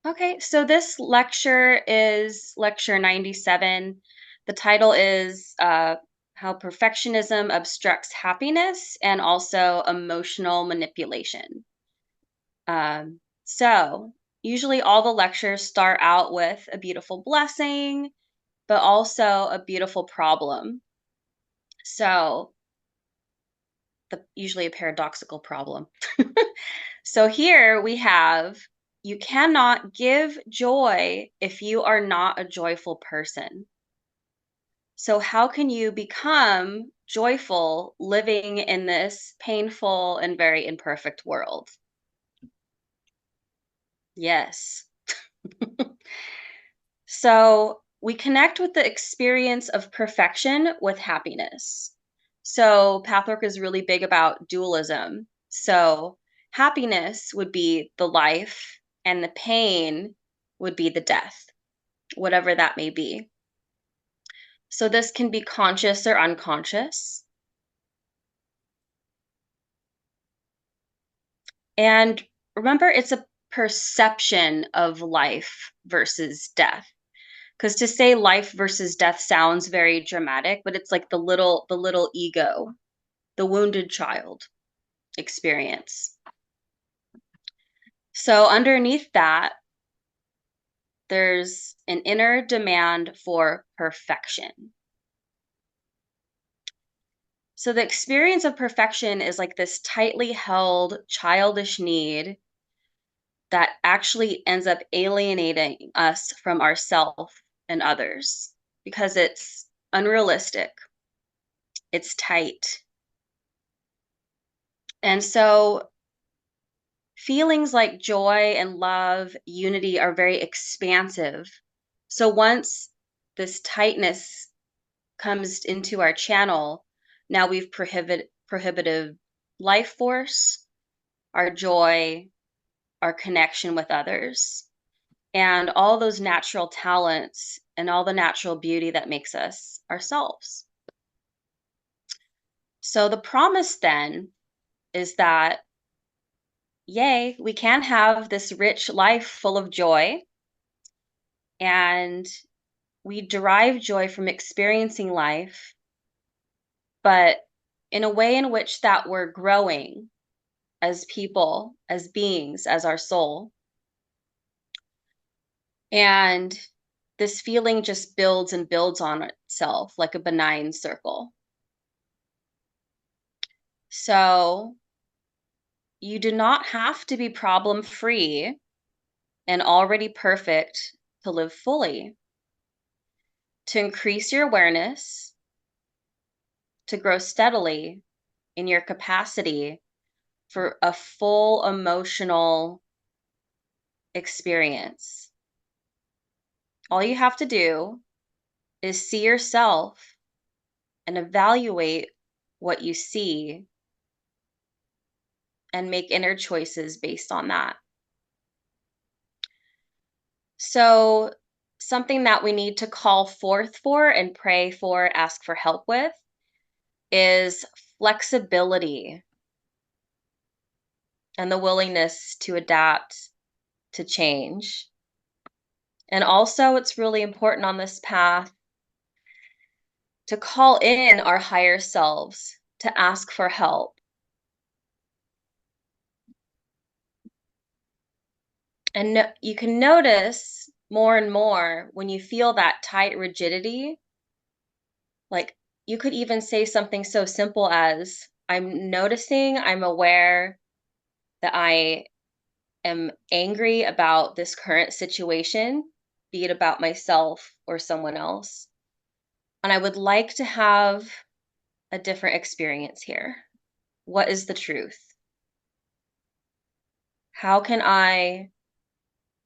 Okay, so this lecture is lecture 97. The title is How Perfectionism Obstructs Happiness and also Emotional Manipulation. So, usually all the lectures start out with a beautiful blessing, but also a beautiful problem. So, usually a paradoxical problem. So here we have you cannot give joy if you are not a joyful person. So, how can you become joyful living in this painful and very imperfect world? Yes. So, we connect with the experience of perfection with happiness. So, Pathwork is really big about dualism. So, happiness would be the life, and the pain would be the death, whatever that may be. So, this can be conscious or unconscious. And remember, it's a perception of life versus death. Because to say life versus death sounds very dramatic, but it's like the little ego, the wounded child experience. So underneath that, there's an inner demand for perfection. So the experience of perfection is like this tightly held childish need that actually ends up alienating us from ourself and others because it's unrealistic, it's tight. And so feelings like joy and love, unity are very expansive. So once this tightness comes into our channel, now we've prohibited life force, our joy, our connection with others, and all those natural talents and all the natural beauty that makes us ourselves. So the promise then is that, yay, we can have this rich life full of joy, and we derive joy from experiencing life, but in a way in which that we're growing as people, as beings, as our soul. And this feeling just builds and builds on itself like a benign circle. So you do not have to be problem free and already perfect to live fully. To increase your awareness, to grow steadily in your capacity for a full emotional experience. All you have to do is see yourself and evaluate what you see and make inner choices based on that. So, something that we need to call forth for and pray for, ask for help with, is flexibility and the willingness to adapt to change. And also, it's really important on this path to call in our higher selves to ask for help. And you can notice more and more when you feel that tight rigidity, like you could even say something so simple as, I'm noticing, I'm aware that I am angry about this current situation, be it about myself or someone else. And I would like to have a different experience here. What is the truth? How can I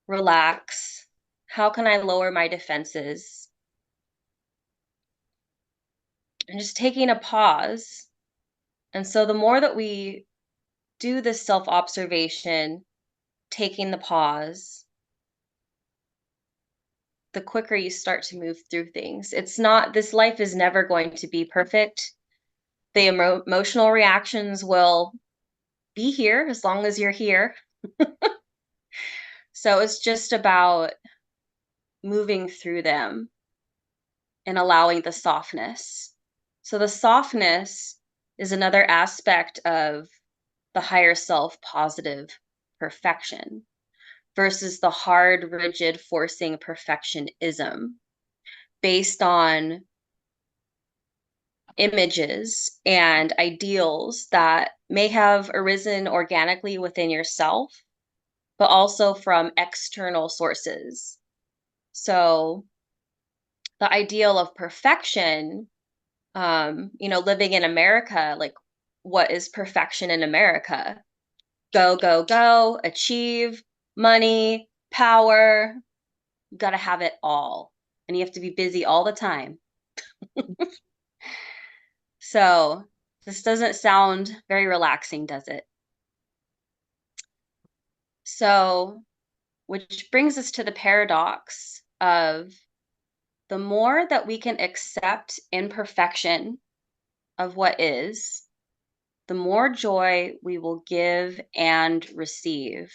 relax? How can I lower my defenses? And just taking a pause. And so the more that we do this self observation, taking the pause, the quicker you start to move through things. It's not, this life is never going to be perfect. The emotional reactions will be here as long as you're here. So it's just about moving through them and allowing the softness. So the softness is another aspect of the higher self positive perfection versus the hard, rigid, forcing perfectionism based on images and ideals that may have arisen organically within yourself, but also from external sources. So the ideal of perfection, living in America, like what is perfection in America? Go, go, go, achieve, money, power, you got to have it all. And you have to be busy all the time. So this doesn't sound very relaxing, does it? So, which brings us to the paradox of the more that we can accept imperfection of what is, the more joy we will give and receive.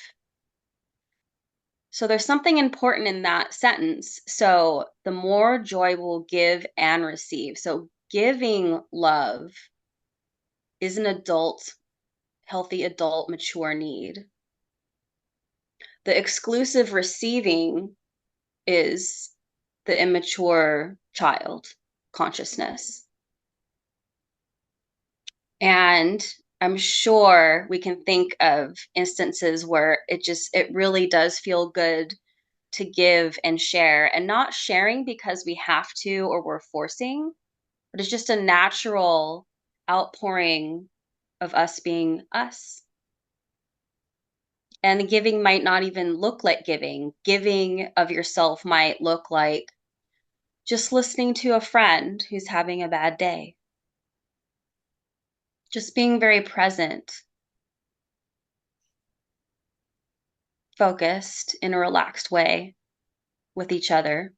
So there's something important in that sentence. So the more joy we'll give and receive. So giving love is an adult, healthy adult, mature need. The exclusive receiving is the immature child consciousness. And I'm sure we can think of instances where it really does feel good to give and share, and not sharing because we have to or we're forcing, but it's just a natural outpouring of us being us. And giving might not even look like giving. Giving of yourself might look like just listening to a friend who's having a bad day. Just being very present, focused in a relaxed way with each other.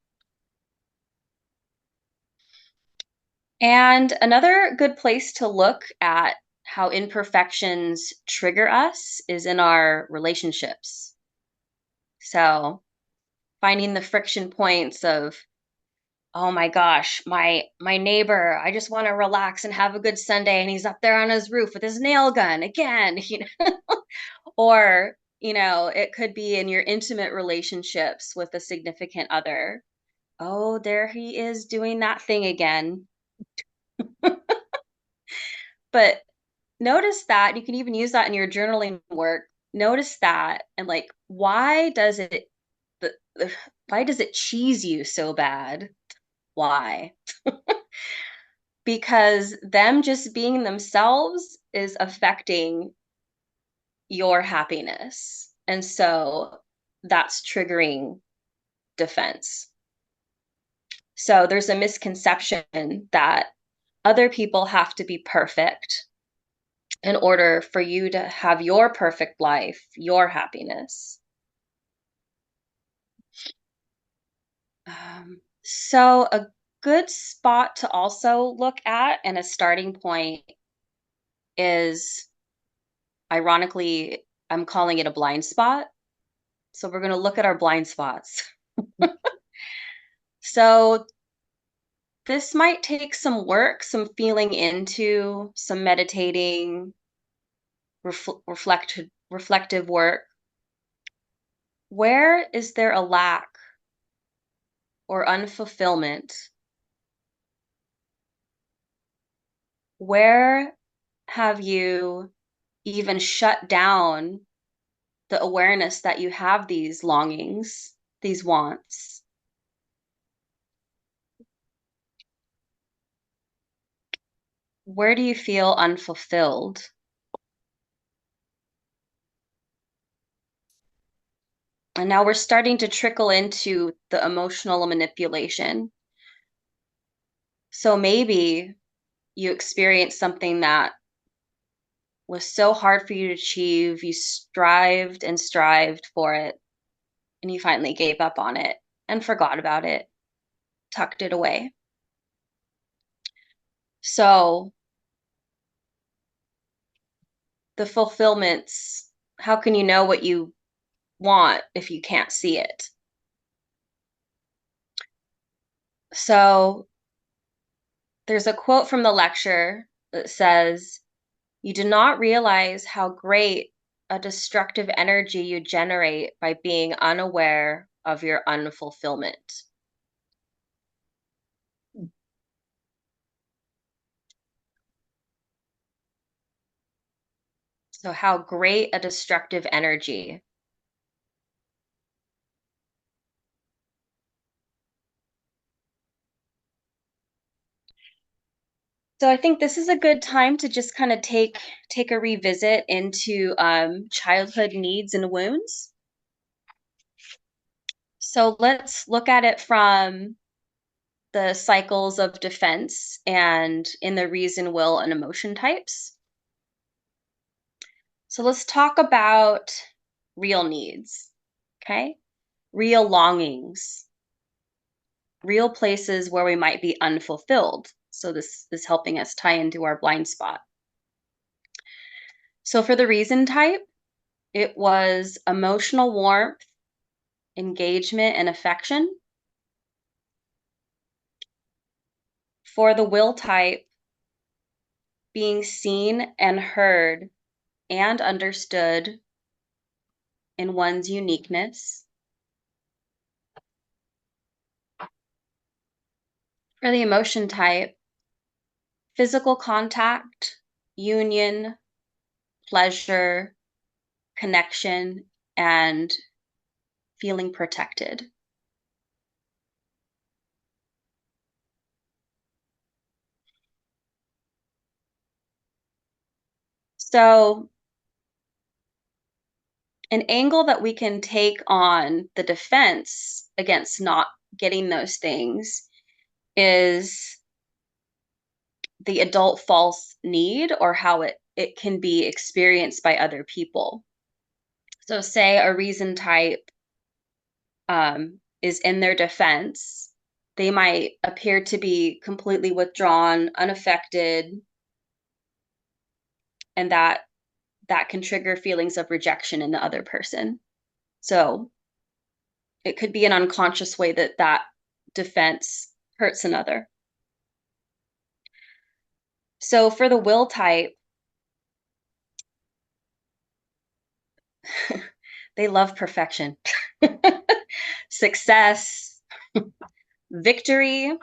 And another good place to look at how imperfections trigger us is in our relationships. So, finding the friction points of, oh my gosh, my neighbor, I just want to relax and have a good Sunday and he's up there on his roof with his nail gun again, or, it could be in your intimate relationships with a significant other. Oh, there he is doing that thing again. But notice that you can even use that in your journaling work. Notice that and like, the, why does it cheese you so bad? Why? Because them just being themselves is affecting your happiness. And so that's triggering defense. So there's a misconception that other people have to be perfect in order for you to have your perfect life, your happiness. So a good spot to also look at and a starting point is, ironically, I'm calling it a blind spot. So we're going to look at our blind spots. So this might take some work, some feeling into, some meditating, reflective work. Where is there a lack or unfulfillment? Where have you even shut down the awareness that you have these longings, these wants? Where do you feel unfulfilled? And now we're starting to trickle into the emotional manipulation. So maybe you experienced something that was so hard for you to achieve, you strived for it, and you finally gave up on it and forgot about it, tucked it away. So the fulfillments, how can you know what you want if you can't see it. So there's a quote from the lecture that says, "You do not realize how great a destructive energy you generate by being unaware of your unfulfillment." So how great a destructive energy. So I think this is a good time to just kind of take a revisit into childhood needs and wounds. So let's look at it from the cycles of defense and in the reason, will, and emotion types. So let's talk about real needs, okay? Real longings, real places where we might be unfulfilled. So this is helping us tie into our blind spot. So for the reason type, it was emotional warmth, engagement, and affection. For the will type, being seen and heard and understood in one's uniqueness. For the emotion type, physical contact, union, pleasure, connection, and feeling protected. So an angle that we can take on the defense against not getting those things is the adult false need, or how it can be experienced by other people. So say a reason type is in their defense, they might appear to be completely withdrawn, unaffected, and that can trigger feelings of rejection in the other person. So it could be an unconscious way that defense hurts another. So for the will type, they love perfection, success, victory.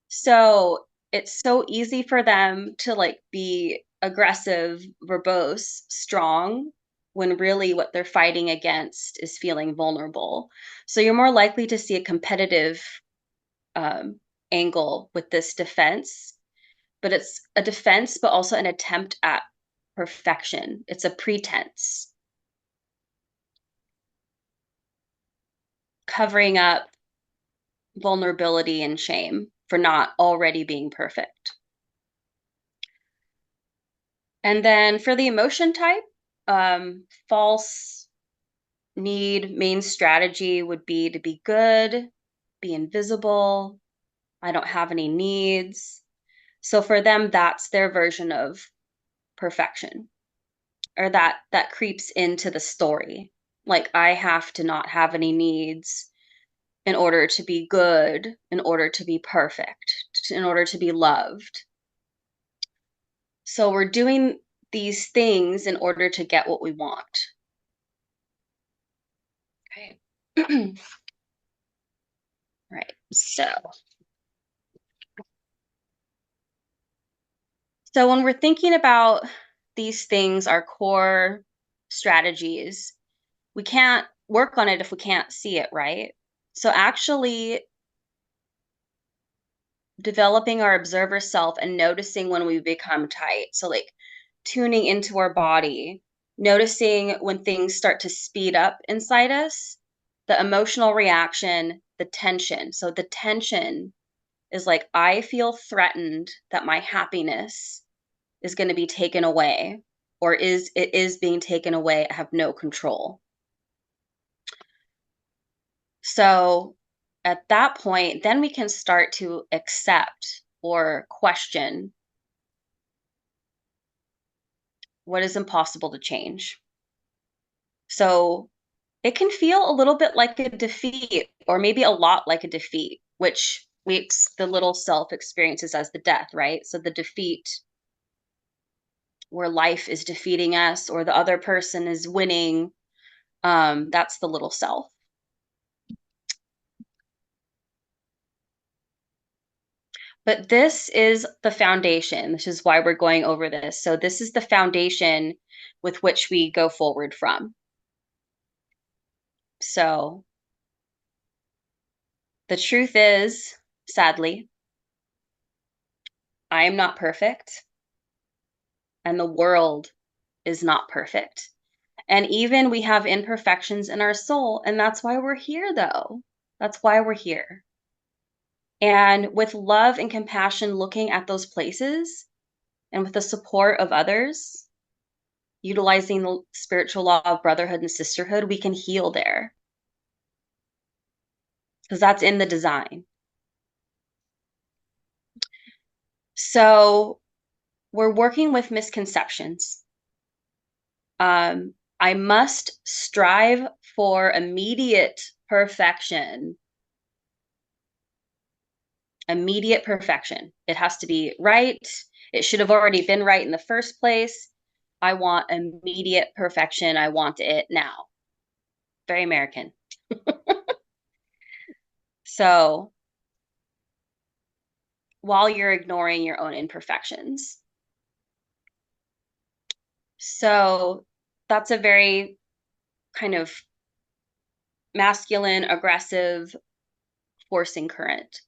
So it's so easy for them to like be aggressive, verbose, strong, when really what they're fighting against is feeling vulnerable. So you're more likely to see a competitive angle with this defense, but it's a defense, but also an attempt at perfection. It's a pretense, covering up vulnerability and shame for not already being perfect. And then for the emotion type, false need, main strategy would be to be good, be invisible. I don't have any needs. So for them, that's their version of perfection, or that creeps into the story. Like, I have to not have any needs in order to be good, in order to be perfect, in order to be loved. So we're doing these things in order to get what we want. Okay. Right. So when we're thinking about these things, our core strategies, we can't work on it if we can't see it, right? So actually developing our observer self and noticing when we become tight. So like tuning into our body, noticing when things start to speed up inside us, the emotional reaction, the tension. So the tension is like, I feel threatened that my happiness is going to be taken away, or it is being taken away. I have no control. So at that point, then we can start to accept or question what is impossible to change. So it can feel a little bit like a defeat, or maybe a lot like a defeat, which the little self experiences as the death, right? So the defeat where life is defeating us or the other person is winning, that's the little self. But this is the foundation. This is why we're going over this. So this is the foundation with which we go forward from. So the truth is, sadly, I am not perfect, and the world is not perfect. And even we have imperfections in our soul, and that's why we're here, though. That's why we're here. And with love and compassion, looking at those places, and with the support of others, utilizing the spiritual law of brotherhood and sisterhood, we can heal there. Because that's in the design. So we're working with misconceptions. I must strive for immediate perfection. Immediate perfection. It has to be right. It should have already been right in the first place. I want immediate perfection. I want it now. Very American. So while you're ignoring your own imperfections. So that's a very kind of masculine, aggressive, forcing current.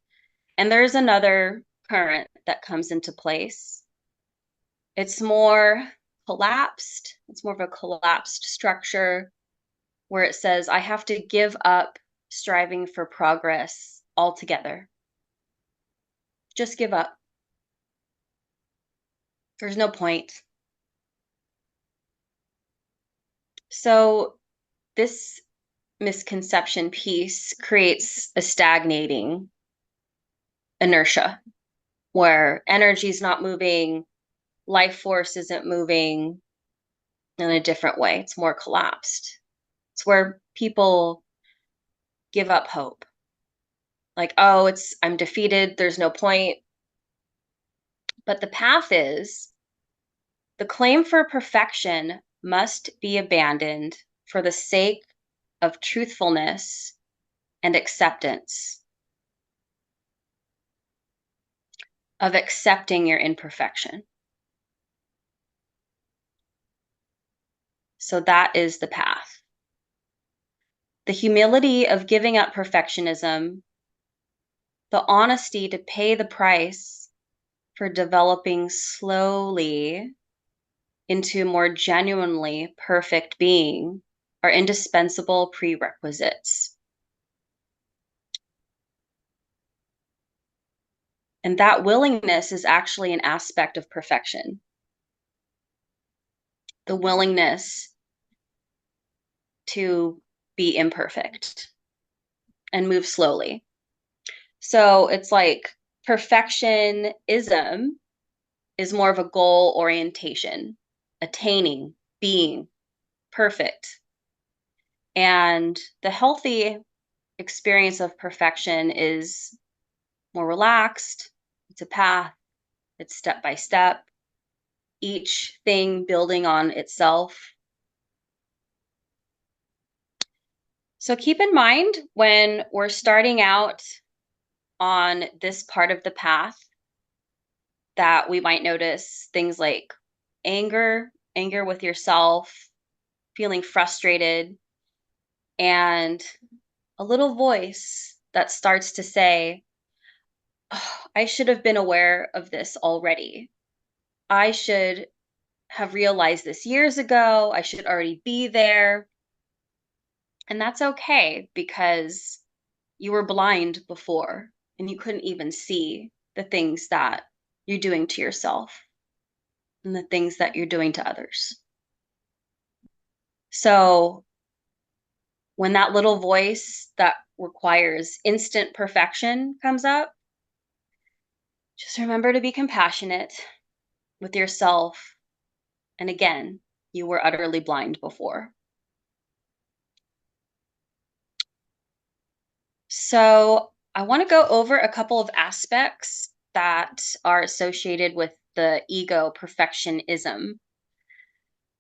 And there's another current that comes into place. It's more collapsed. It's more of a collapsed structure where it says, I have to give up striving for progress altogether. Just give up. There's no point. So this misconception piece creates a stagnating inertia where energy is not moving, life force isn't moving in a different way. It's more collapsed. It's where people give up hope. Like, oh, I'm defeated, there's no point. But the path is the claim for perfection must be abandoned for the sake of truthfulness and acceptance, of accepting your imperfection. So that is the path. The humility of giving up perfectionism, the honesty to pay the price for developing slowly into a more genuinely perfect being are indispensable prerequisites. And that willingness is actually an aspect of perfection. The willingness to be imperfect and move slowly. So it's like perfectionism is more of a goal orientation, attaining, being perfect. And the healthy experience of perfection is more relaxed. It's a path. It's step by step. Each thing building on itself. So keep in mind when we're starting out on this part of the path that we might notice things like anger with yourself, feeling frustrated, and a little voice that starts to say, oh, I should have been aware of this already. I should have realized this years ago. I should already be there. And that's okay because you were blind before and you couldn't even see the things that you're doing to yourself and the things that you're doing to others. So when that little voice that requires instant perfection comes up, just remember to be compassionate with yourself. And again, you were utterly blind before. So I want to go over a couple of aspects that are associated with the ego perfectionism.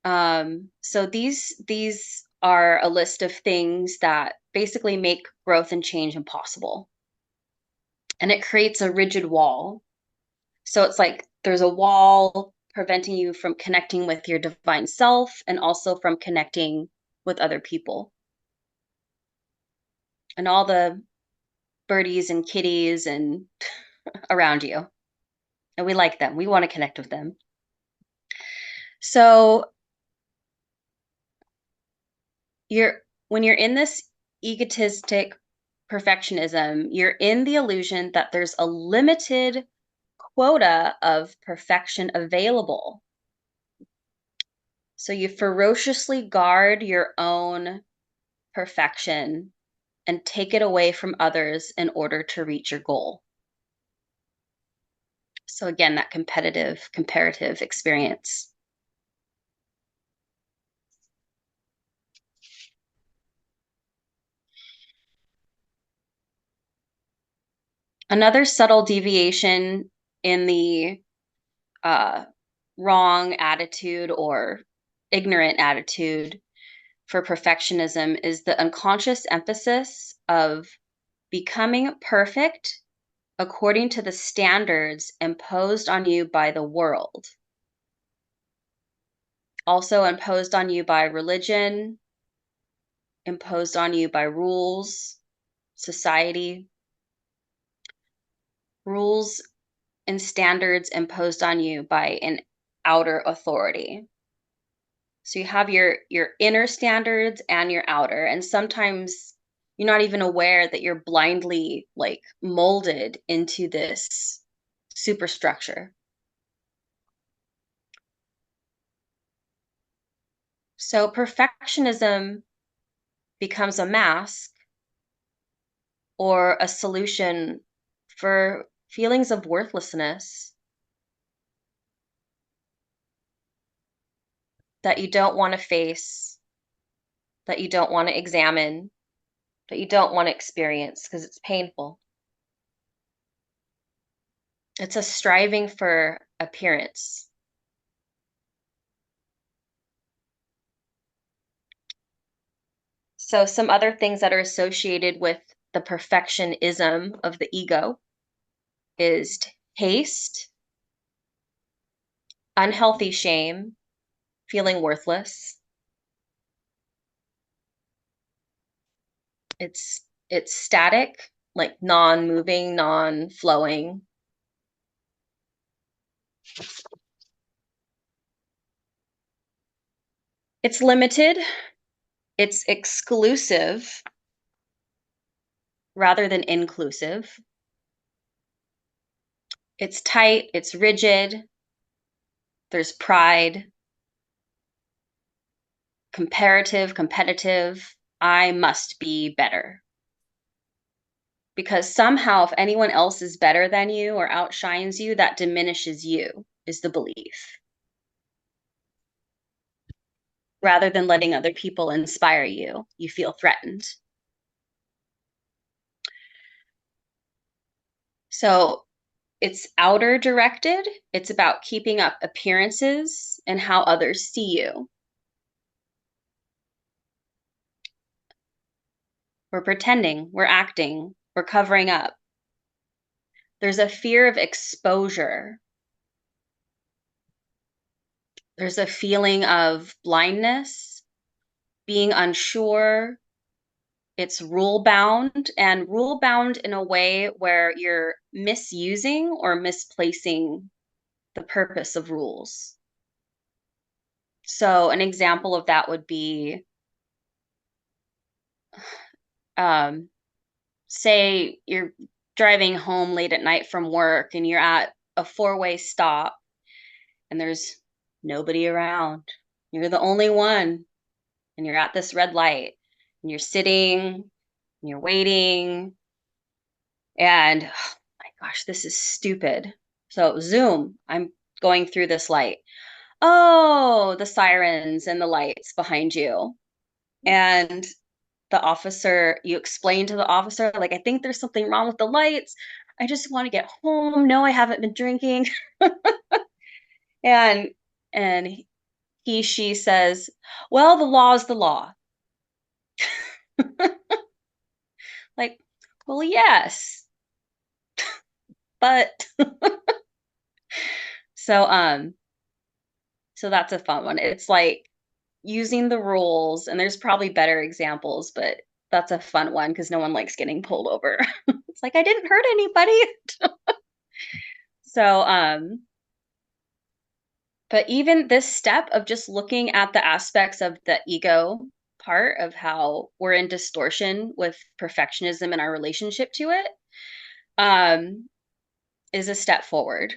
So these are a list of things that basically make growth and change impossible. And it creates a rigid wall. So it's like there's a wall preventing you from connecting with your divine self and also from connecting with other people. And all the birdies and kitties and around you. And we like them. We want to connect with them. So when you're in this egotistic perfectionism, you're in the illusion that there's a limited quota of perfection available. So you ferociously guard your own perfection and take it away from others in order to reach your goal. So again, that competitive, comparative experience. Another subtle deviation in the uh, wrong attitude or ignorant attitude for perfectionism is the unconscious emphasis of becoming perfect according to the standards imposed on you by the world, also imposed on you by religion, imposed on you by rules, society, rules and standards imposed on you by an outer authority. So you have your inner standards and your outer, and sometimes you're not even aware that you're blindly like molded into this superstructure. So perfectionism becomes a mask or a solution for feelings of worthlessness that you don't want to face, that you don't want to examine, that you don't want to experience because it's painful. It's a striving for appearance. So some other things that are associated with the perfectionism of the ego is haste, unhealthy shame, feeling worthless. It's static, like non-moving, non-flowing. It's limited, it's exclusive rather than inclusive. It's tight, it's rigid, there's pride, comparative, competitive. I must be better. Because somehow, if anyone else is better than you or outshines you, that diminishes you, is the belief, rather than letting other people inspire you. You feel threatened. So it's outer directed. It's about keeping up appearances and how others see you. We're pretending, we're acting, we're covering up. There's a fear of exposure. There's a feeling of blindness, being unsure. It's rule bound, and rule bound in a way where you're misusing or misplacing the purpose of rules. So an example of that would be, say you're driving home late at night from work and you're at a four-way stop and there's nobody around. You're the only one, and you're at this red light and you're sitting and you're waiting, and oh my gosh, this is stupid. So zoom, I'm going through this light. Oh, the sirens and the lights behind you. And the officer, you explain to the officer, like, I think there's something wrong with the lights. I just want to get home. No, I haven't been drinking. and and she says, well, the law is the law. Like, well, yes, but so so that's a fun one. It's like using the rules, and there's probably better examples, but that's a fun one because no one likes getting pulled over. It's like I didn't hurt anybody. So but even this step of just looking at the aspects of the ego part of how we're in distortion with perfectionism in our relationship to it, um, is a step forward.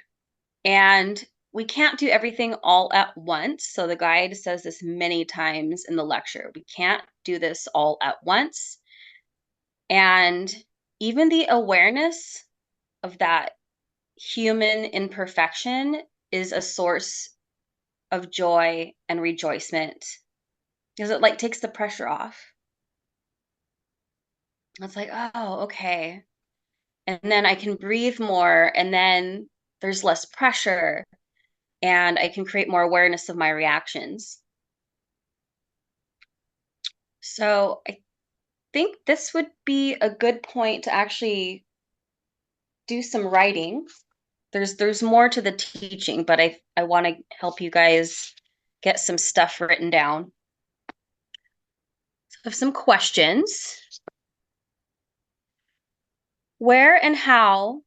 And we can't do everything all at once. So the guide says this many times in the lecture. We can't do this all at once. And even the awareness of that human imperfection is a source of joy and rejoicement because it like takes the pressure off. It's like, oh, okay. And then I can breathe more, and then there's less pressure, and I can create more awareness of my reactions. So I think this would be a good point to actually do some writing. There's more to the teaching, but I want to help you guys get some stuff written down. So I have some questions. Where and how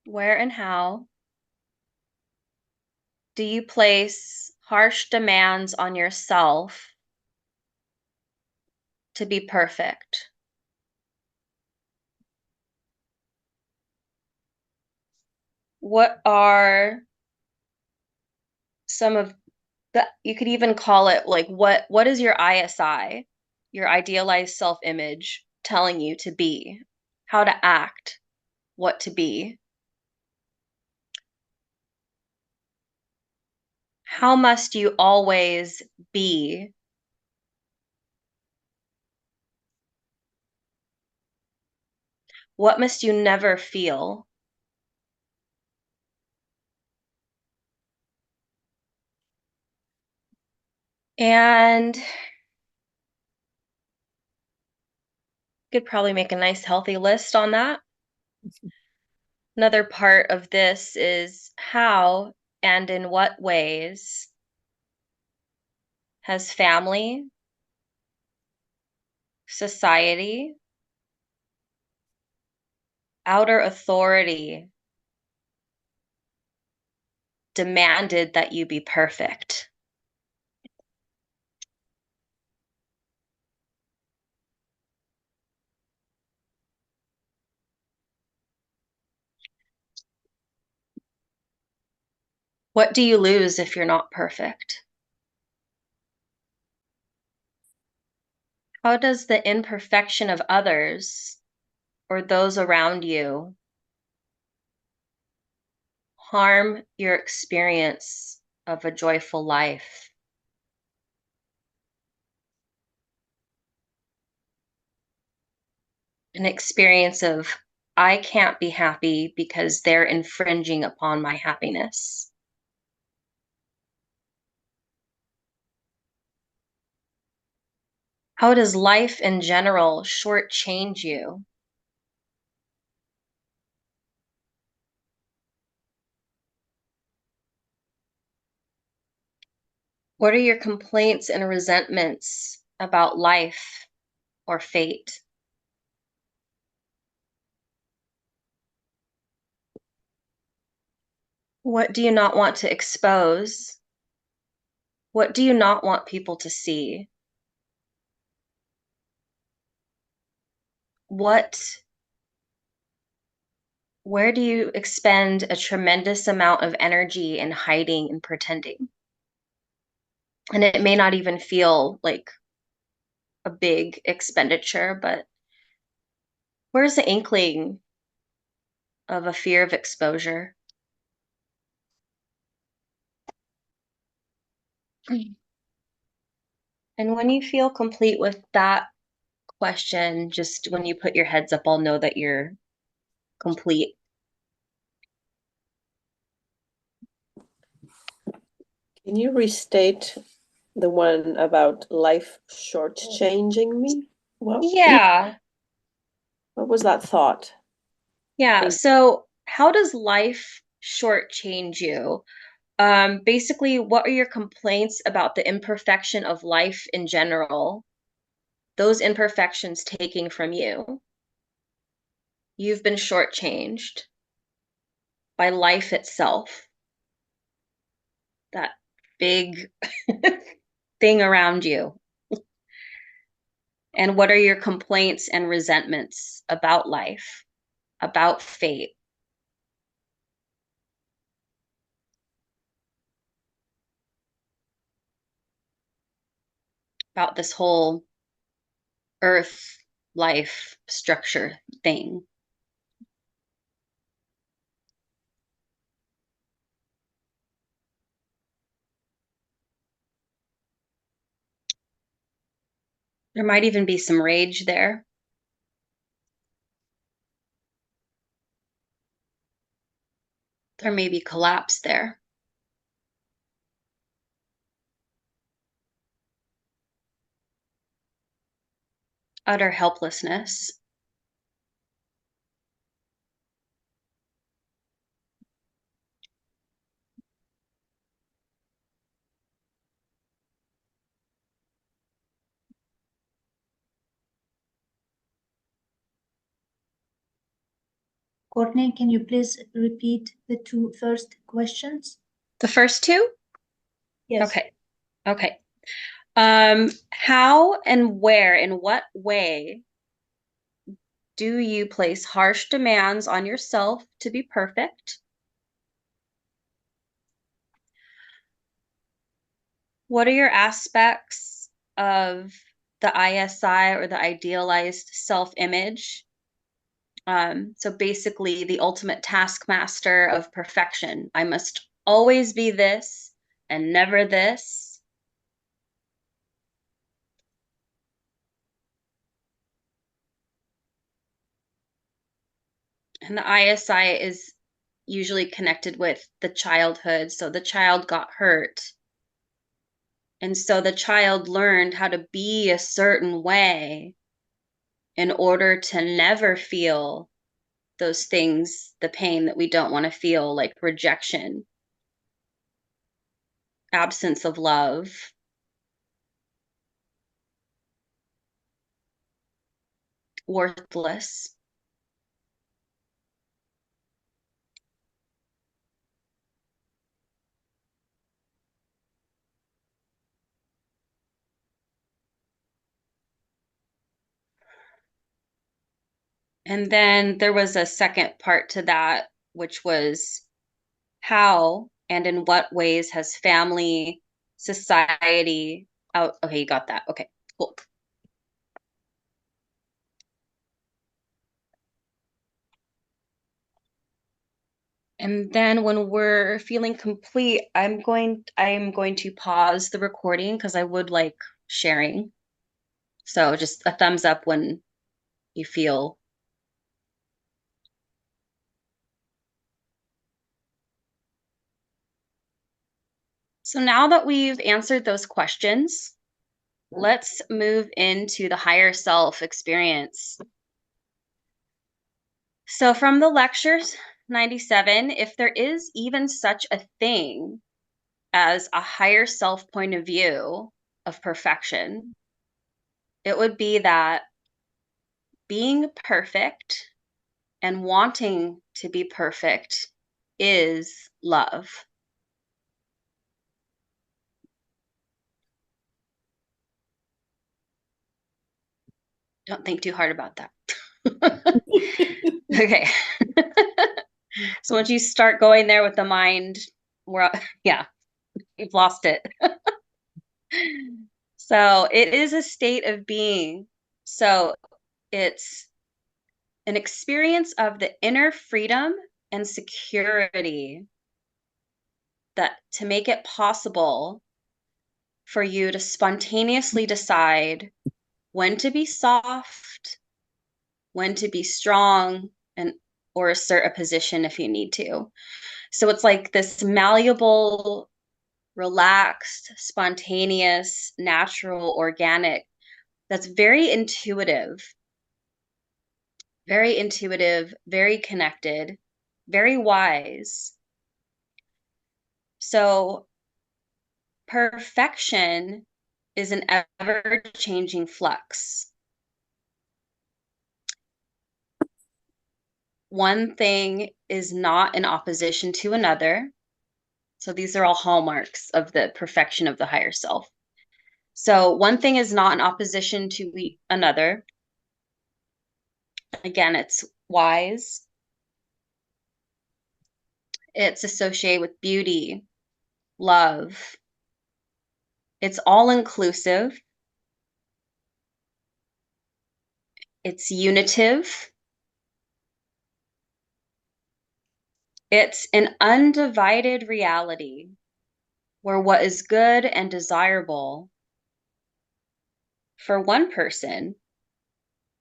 where and how do you place harsh demands on yourself to be perfect? What are some of the, you could even call it like, what is your ISI, your idealized self-image, telling you to be, how to act, what to be? How must you always be? What must you never feel? And could probably make a nice healthy list on that. Another part of this is how and in what ways has family, society, outer authority demanded that you be perfect? What do you lose if you're not perfect? How does the imperfection of others or those around you harm your experience of a joyful life? An experience of, I can't be happy because they're infringing upon my happiness. How does life in general shortchange you? What are your complaints and resentments about life or fate? What do you not want to expose? What do you not want people to see? What, where do you expend a tremendous amount of energy in hiding and pretending? And it may not even feel like a big expenditure, but where's the inkling of a fear of exposure? And when you feel complete with that question, just when you put your heads up, I'll know that you're complete. Can you restate the one about life shortchanging me? Yeah. What was that thought? Yeah. So how does life shortchange you? Basically, what are your complaints about the imperfection of life in general? Those imperfections taking from you. You've been shortchanged by life itself. That big thing around you. And what are your complaints and resentments about life, about fate? About this whole earth life structure thing. There might even be some rage there. There may be collapse there. Utter helplessness. Courtney, can you please repeat the two first questions? The first two? Yes. Okay. Okay. How and where, in what way do you place harsh demands on yourself to be perfect? What are your aspects of the ISI or the idealized self-image? So basically the ultimate taskmaster of perfection. I must always be this and never this. And the ISI is usually connected with the childhood. So the child got hurt. And so the child learned how to be a certain way in order to never feel those things, the pain that we don't want to feel, like rejection, absence of love, worthless. And then there was a second part to that, which was how and in what ways has family, society, oh, okay, you got that. Okay, cool. And then when we're feeling complete, I'm going to pause the recording because I would like sharing. So just a thumbs up when you feel. So now that we've answered those questions, let's move into the higher self experience. So from the lectures 97, if there is even such a thing as a higher self point of view of perfection, it would be that being perfect and wanting to be perfect is love. Don't think too hard about that. Okay. So once you start going there with the mind, yeah, you've lost it. So it is a state of being. So it's an experience of the inner freedom and security that to make it possible for you to spontaneously decide when to be soft, when to be strong, and or assert a position if you need to. So it's like this malleable, relaxed, spontaneous, natural, organic that's very intuitive, very connected, very wise. So perfection is an ever-changing flux. One thing is not in opposition to another. So these are all hallmarks of the perfection of the higher self. So one thing is not in opposition to another. Again, it's wise. It's associated with beauty, love. It's all inclusive. It's unitive. It's an undivided reality where what is good and desirable for one person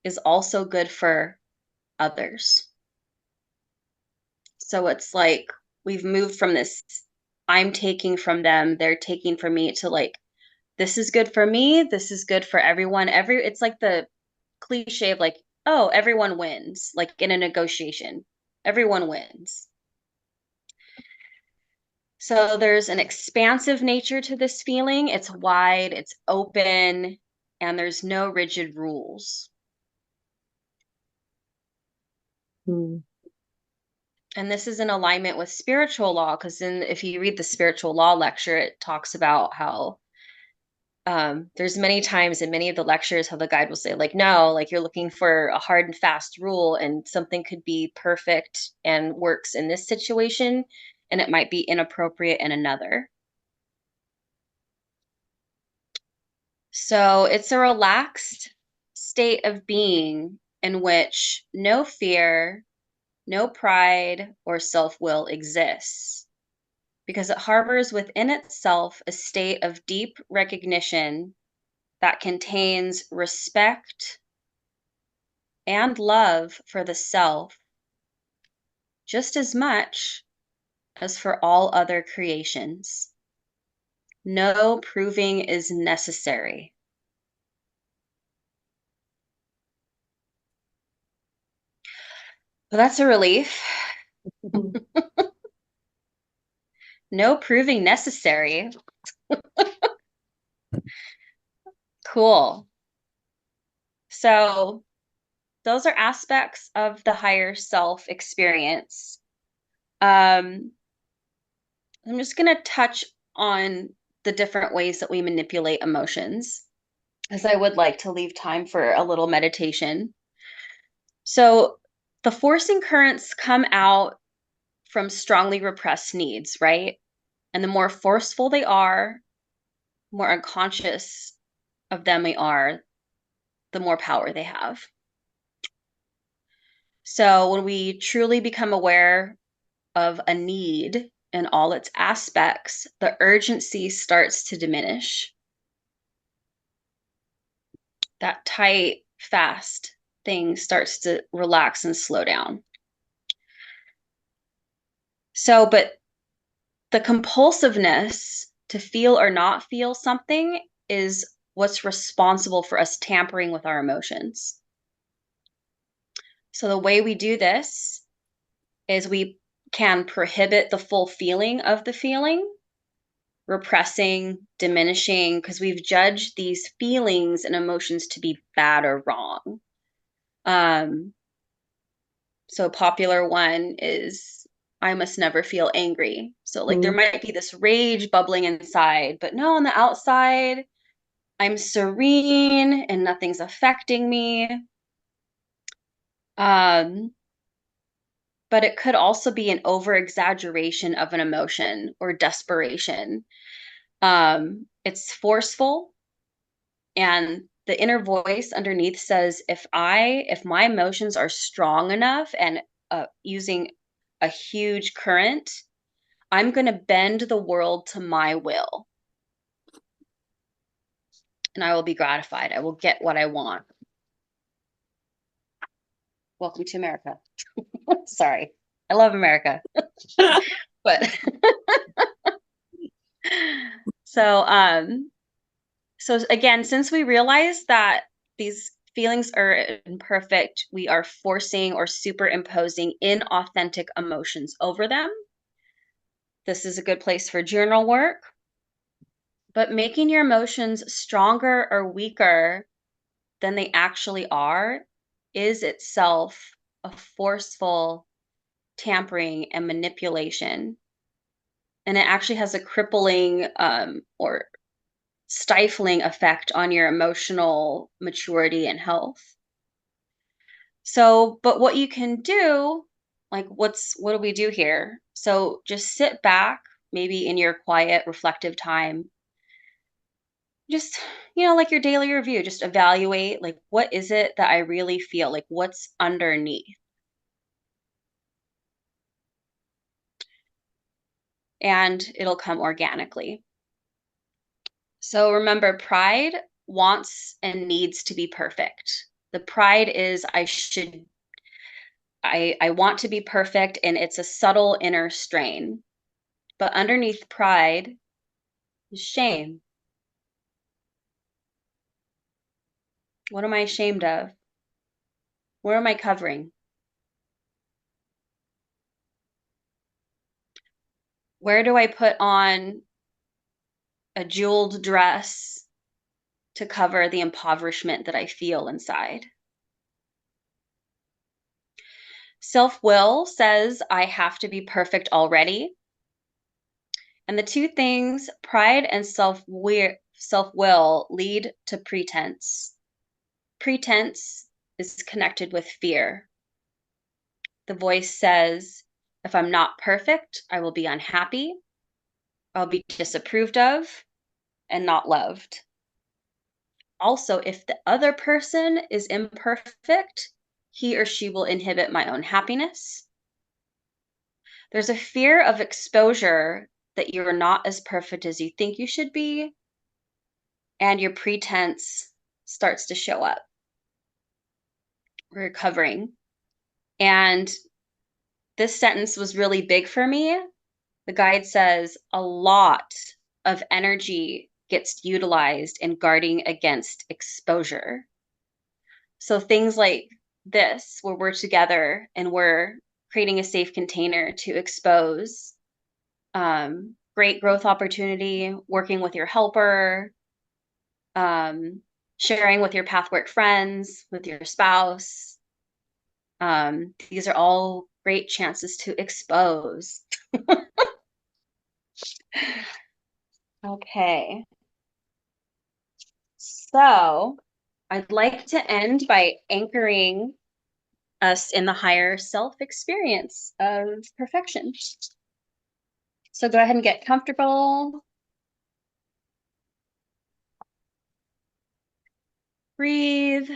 is also good for others. So it's like we've moved from this I'm taking from them, they're taking from me, to like, this is good for me, this is good for everyone. It's like the cliche of like, oh, everyone wins, like in a negotiation. Everyone wins. So there's an expansive nature to this feeling. It's wide, it's open, and there's no rigid rules. Mm. And this is in alignment with spiritual law, because if you read the spiritual law lecture, it talks about how there's many times in many of the lectures how the guide will say, like, no, like you're looking for a hard and fast rule, and something could be perfect and works in this situation, and it might be inappropriate in another. So it's a relaxed state of being in which no fear, no pride, or self-will exists, because it harbors within itself a state of deep recognition that contains respect and love for the self just as much as for all other creations. No proving is necessary. Well, that's a relief. No proving necessary. Cool. So those are aspects of the higher self experience. I'm just going to touch on the different ways that we manipulate emotions, as I would like to leave time for a little meditation. So the forcing currents come out from strongly repressed needs, right? And the more forceful they are, more unconscious of them we are, the more power they have. So when we truly become aware of a need in all its aspects, the urgency starts to diminish. That tight, fast thing starts to relax and slow down. So, but the compulsiveness to feel or not feel something is what's responsible for us tampering with our emotions. So the way we do this is we can prohibit the full feeling of the feeling, repressing, diminishing, because we've judged these feelings and emotions to be bad or wrong. So a popular one is, I must never feel angry. So like there might be this rage bubbling inside, but no, on the outside, I'm serene and nothing's affecting me. But it could also be an over-exaggeration of an emotion or desperation. It's forceful, and the inner voice underneath says, if my emotions are strong enough and using a huge current, I'm going to bend the world to my will. and I will be gratified. I will get what I want. Welcome to America. Sorry. I love America. But so again, since we realize that these feelings are imperfect, we are forcing or superimposing inauthentic emotions over them. This is a good place for journal work. But making your emotions stronger or weaker than they actually are is itself a forceful tampering and manipulation. And it actually has a crippling or stifling effect on your emotional maturity and health. So, but what you can do, like what do we do here? So just sit back, maybe in your quiet, reflective time. Just, like your daily review, just evaluate, like, what is it that I really feel? Like, what's underneath? And it'll come organically. So remember, pride wants and needs to be perfect. The pride is I want to be perfect, and it's a subtle inner strain. But underneath pride is shame. What am I ashamed of? Where am I covering? Where do I put on a jeweled dress to cover the impoverishment that I feel inside? Self-will says I have to be perfect already. And the two things, pride and self-will, lead to pretense. Pretense is connected with fear. The voice says, if I'm not perfect, I will be unhappy, I'll be disapproved of, and not loved. Also, if the other person is imperfect, he or she will inhibit my own happiness. There's a fear of exposure that you're not as perfect as you think you should be, and your pretense starts to show up. Recovering. And this sentence was really big for me. The guide says a lot of energy gets utilized in guarding against exposure. So things like this, where we're together and we're creating a safe container to expose great growth opportunity, working with your helper, sharing with your Pathwork friends, with your spouse. These are all great chances to expose. Okay. So I'd like to end by anchoring us in the higher self experience of perfection. So go ahead and get comfortable. Breathe.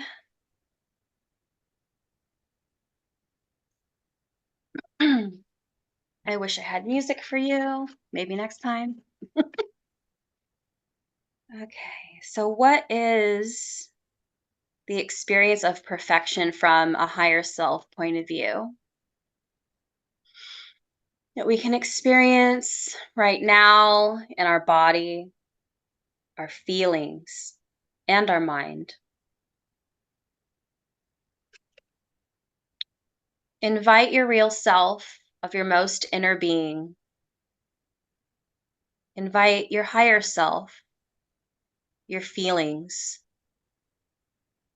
I wish I had music for you. Maybe next time. Okay, so what is the experience of perfection from a higher self point of view that we can experience right now in our body, our feelings, and our mind? Invite your real self of your most inner being. Invite your higher self, your feelings,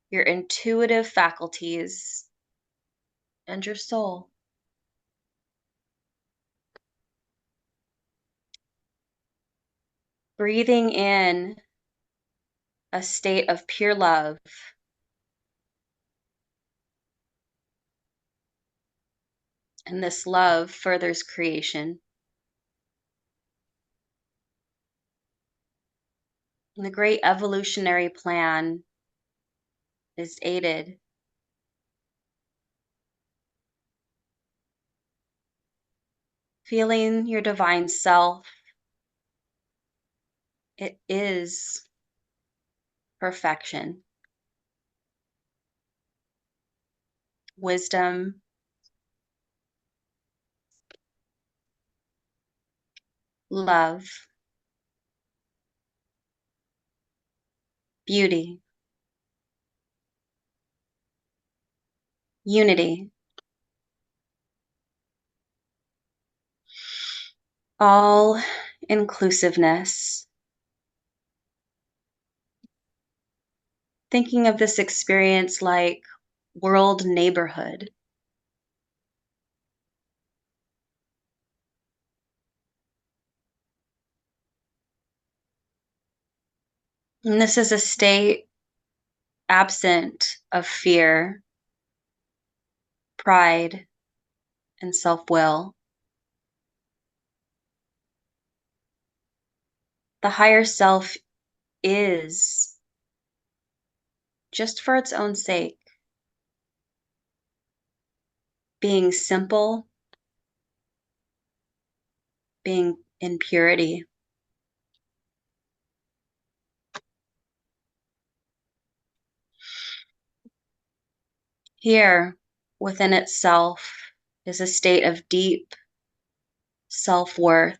your intuitive faculties, and your soul. Breathing in a state of pure love. And this love furthers creation. And the great evolutionary plan is aided. Feeling your divine self, it is perfection, wisdom, love, beauty, unity, all inclusiveness. Thinking of this experience like world neighborhood. And this is a state absent of fear, pride, and self-will. The higher self is, just for its own sake, being simple, being in purity. Here, within itself, is a state of deep self-worth,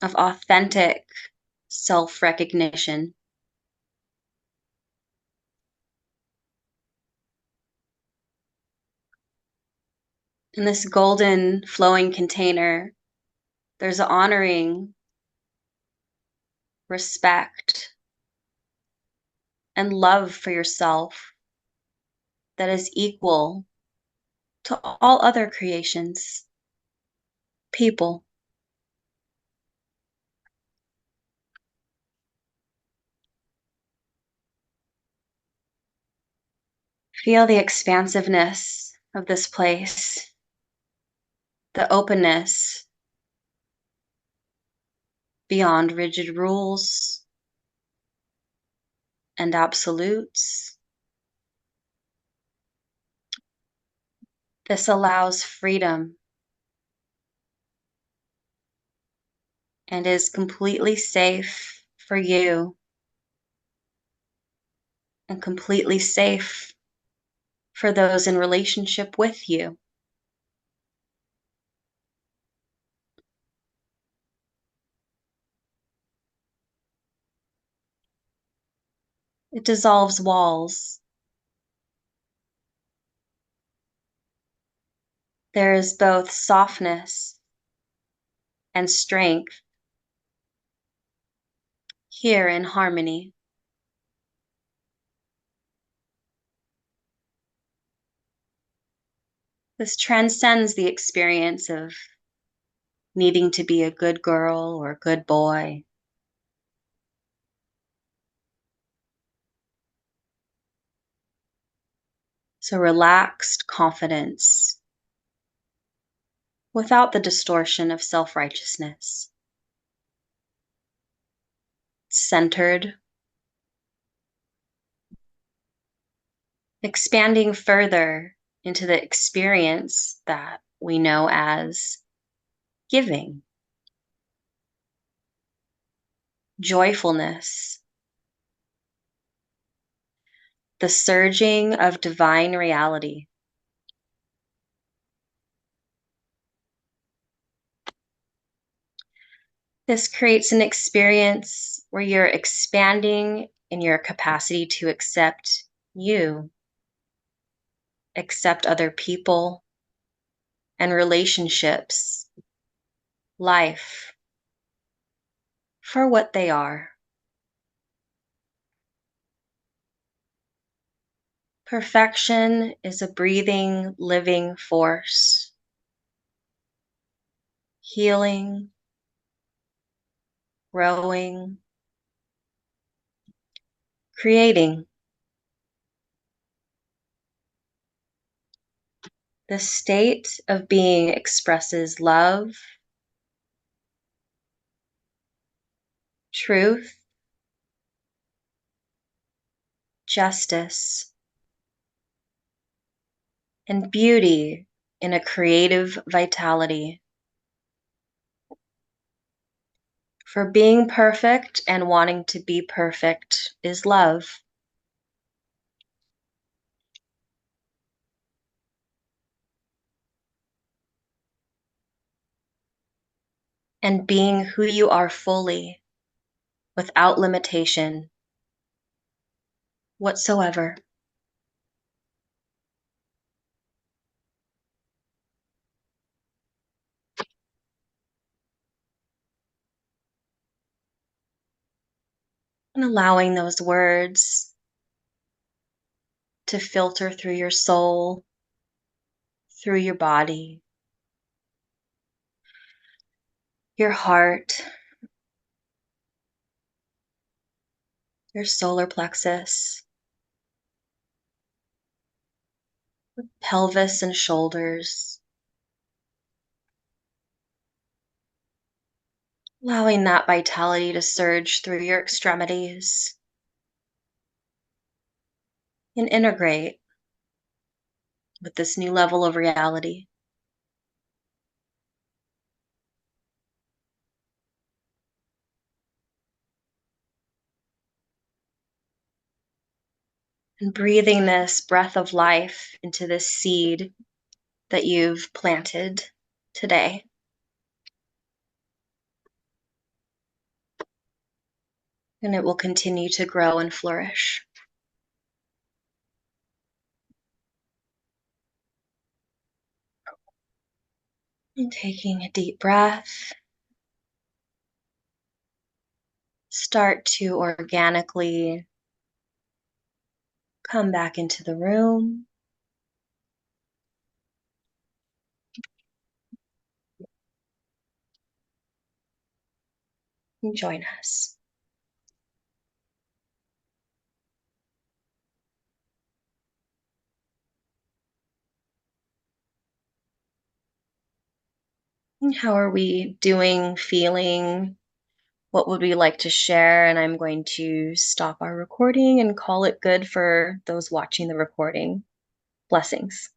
of authentic self-recognition. In this golden flowing container, there's honoring, respect, and love for yourself that is equal to all other creations, people. Feel the expansiveness of this place, the openness beyond rigid rules and absolutes. This allows freedom and is completely safe for you and completely safe for those in relationship with you. It dissolves walls. There is both softness and strength here in harmony. This transcends the experience of needing to be a good girl or a good boy. So relaxed confidence without the distortion of self-righteousness. Centered, expanding further into the experience that we know as giving, joyfulness, the surging of divine reality. This creates an experience where you're expanding in your capacity to accept you, accept other people and relationships, life, for what they are. Perfection is a breathing, living force, healing, growing, creating. The state of being expresses love, truth, justice, and beauty in a creative vitality. For being perfect and wanting to be perfect is love. And being who you are fully, without limitation whatsoever. And allowing those words to filter through your soul, through your body, your heart, your solar plexus, pelvis and shoulders. Allowing that vitality to surge through your extremities and integrate with this new level of reality. And breathing this breath of life into this seed that you've planted today. And it will continue to grow and flourish. And taking a deep breath, start to organically come back into the room. And join us. And how are we doing, feeling? What would we like to share? And I'm going to stop our recording and call it good for those watching the recording. Blessings.